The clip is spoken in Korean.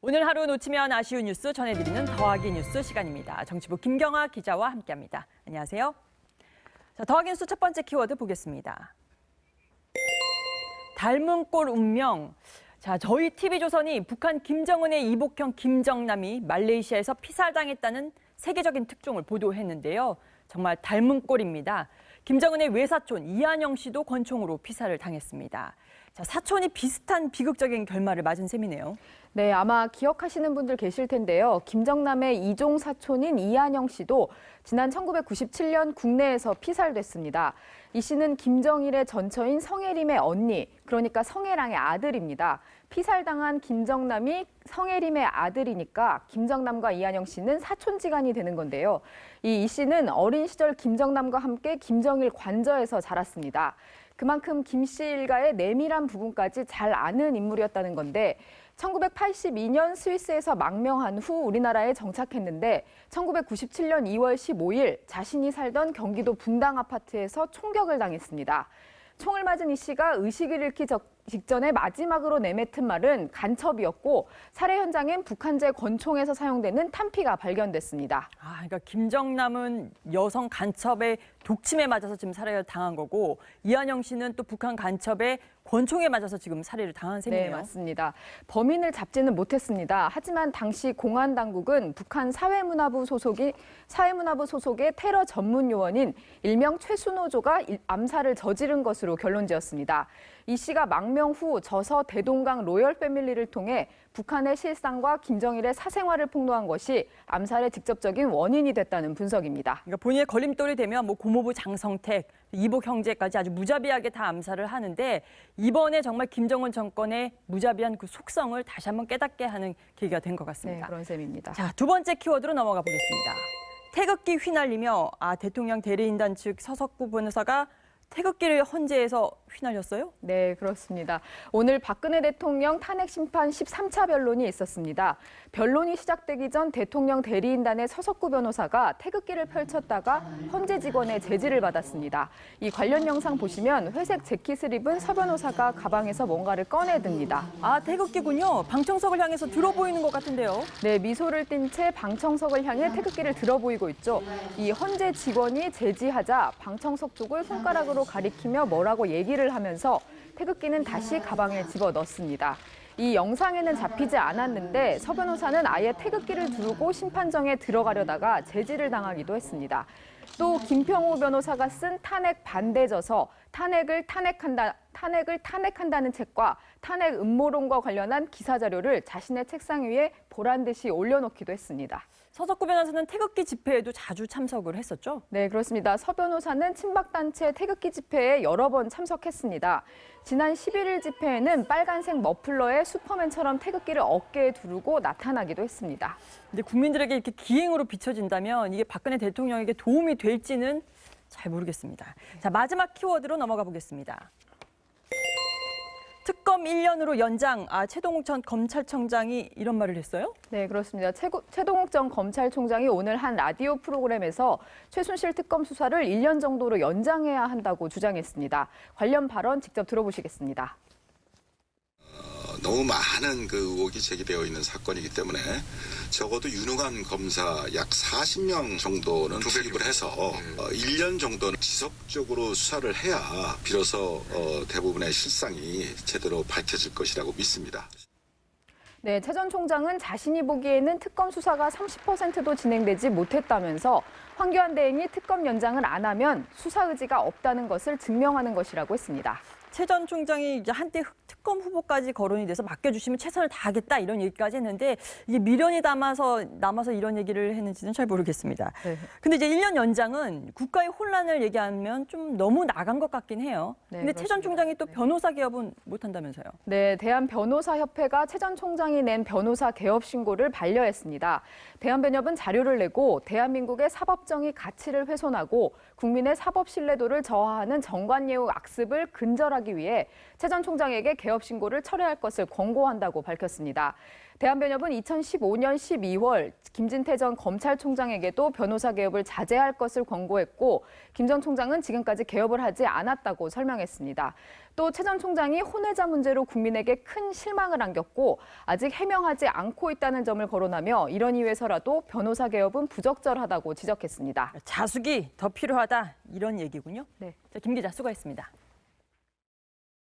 오늘 하루 놓치면 아쉬운 뉴스 전해드리는 더하기 뉴스 시간입니다. 정치부 김경아 기자와 함께합니다. 안녕하세요. 자, 더하기 뉴스 첫 번째 키워드 보겠습니다. 닮은 꼴 운명. 자, 저희 TV조선이 북한 김정은의 이복형 김정남이 말레이시아에서 피살당했다는 세계적인 특종을 보도했는데요. 정말 닮은 꼴입니다. 김정은의 외사촌 이한영 씨도 권총으로 피살을 당했습니다. 자, 사촌이 비슷한 비극적인 결말을 맞은 셈이네요. 네, 아마 기억하시는 분들 계실 텐데요. 김정남의 이종 사촌인 이한영 씨도 지난 1997년 국내에서 피살됐습니다. 이 씨는 김정일의 전처인 성혜림의 언니, 그러니까 성혜랑의 아들입니다. 피살당한 김정남이 성혜림의 아들이니까 김정남과 이한영 씨는 사촌지간이 되는 건데요. 이 씨는 어린 시절 김정남과 함께 김정일 관저에서 자랐습니다. 그만큼 김 씨 일가의 내밀한 부분까지 잘 아는 인물이었다는 건데 1982년 스위스에서 망명한 후 우리나라에 정착했는데 1997년 2월 15일 자신이 살던 경기도 분당 아파트에서 총격을 당했습니다. 총을 맞은 이 씨가 의식을 잃기 직전에 마지막으로 내뱉은 말은 간첩이었고 살해 현장엔 북한제 권총에서 사용되는 탄피가 발견됐습니다. 그러니까 김정남은 여성 간첩의 독침에 맞아서 지금 살해를 당한 거고 이한영 씨는 또 북한 간첩의 권총에 맞아서 지금 살해를 당한 셈이네요. 네, 맞습니다. 범인을 잡지는 못했습니다. 하지만 당시 공안 당국은 북한 사회문화부 소속의 테러 전문 요원인 일명 최순호조가 암살을 저지른 것으로 결론지었습니다. 이 씨가 망명 후 저서 대동강 로열 패밀리를 통해 북한의 실상과 김정일의 사생활을 폭로한 것이 암살의 직접적인 원인이 됐다는 분석입니다. 그러니까 본인의 걸림돌이 되면 뭐 고모부 장성택, 이복 형제까지 아주 무자비하게 다 암살을 하는데 이번에 정말 김정은 정권의 무자비한 그 속성을 다시 한번 깨닫게 하는 계기가 된 것 같습니다. 네, 그런 셈입니다. 자, 두 번째 키워드로 넘어가 보겠습니다. 태극기 휘날리며 대통령 대리인단 측 서석구 변호사가 태극기를 헌재에서 휘날렸어요? 네, 그렇습니다. 오늘 박근혜 대통령 탄핵 심판 13차 변론이 있었습니다. 변론이 시작되기 전 대통령 대리인단의 서석구 변호사가 태극기를 펼쳤다가 헌재 직원의 제지를 받았습니다. 이 관련 영상 보시면 회색 재킷을 입은 서 변호사가 가방에서 뭔가를 꺼내듭니다. 태극기군요. 방청석을 향해서 들어 보이는 것 같은데요. 네, 미소를 띤 채 방청석을 향해 태극기를 들어 보이고 있죠. 이 헌재 직원이 제지하자 방청석 쪽을 손가락으로 가리키며 뭐라고 얘기를 하면서 태극기는 다시 가방에 집어넣습니다. 이 영상에는 잡히지 않았는데 서 변호사는 아예 태극기를 두르고 심판정에 들어가려다가 제지를 당하기도 했습니다. 또 김평호 변호사가 쓴 탄핵 반대져서 탄핵을 탄핵한다는 책과 탄핵 음모론과 관련한 기사 자료를 자신의 책상 위에 보란 듯이 올려놓기도 했습니다. 서석구 변호사는 태극기 집회에도 자주 참석을 했었죠? 네, 그렇습니다. 서 변호사는 친박단체 태극기 집회에 여러 번 참석했습니다. 지난 11일 집회에는 빨간색 머플러에 슈퍼맨처럼 태극기를 어깨에 두르고 나타나기도 했습니다. 근데 국민들에게 이렇게 기행으로 비춰진다면 이게 박근혜 대통령에게 도움이 될지는 잘 모르겠습니다. 자, 마지막 키워드로 넘어가 보겠습니다. 특검 1년으로 연장, 최동욱 전 검찰청장이 이런 말을 했어요? 네, 그렇습니다. 최동욱 전 검찰총장이 오늘 한 라디오 프로그램에서 최순실 특검 수사를 1년 정도로 연장해야 한다고 주장했습니다. 관련 발언 직접 들어보시겠습니다. 너무 많은 그 의혹이 제기되어 있는 사건이기 때문에 적어도 유능한 검사 약 40명 정도는 투입을 해서 1년 정도는 지속적으로 수사를 해야 비로소 대부분의 실상이 제대로 밝혀질 것이라고 믿습니다. 네, 최 전 총장은 자신이 보기에는 특검 수사가 30%도 진행되지 못했다면서 황교안 대행이 특검 연장을 안 하면 수사 의지가 없다는 것을 증명하는 것이라고 했습니다. 최 전 총장이 이제 한때 특검 후보까지 거론이 돼서 맡겨주시면 최선을 다하겠다 이런 얘기까지 했는데 이게 미련이 남아서 이런 얘기를 했는지는 잘 모르겠습니다. 네. 근데 이제 1년 연장은 국가의 혼란을 얘기하면 좀 너무 나간 것 같긴 해요. 네, 근데 최 전 총장이 또 변호사 개업은 못한다면서요? 네, 대한변호사협회가 최 전 총장이 낸 변호사 개업 신고를 반려했습니다. 대한변협은 자료를 내고 대한민국의 사법정의 가치를 훼손하고 국민의 사법 신뢰도를 저하하는 정관예우 악습을 근절하기 위해 최 전 총장에게 개업 개업 신고를 철회할 것을 권고한다고 밝혔습니다. 대한변협은 2015년 12월 김진태 전 검찰총장에게도 변호사 개업을 자제할 것을 권고했고 김 전 총장은 지금까지 개업을 하지 않았다고 설명했습니다. 또 최 전 총장이 혼외자 문제로 국민에게 큰 실망을 안겼고 아직 해명하지 않고 있다는 점을 거론하며 이런 이유에서라도 변호사 개업은 부적절하다고 지적했습니다. 자숙이 더 필요하다 이런 얘기군요. 네. 자, 김 기자 수고했습니다.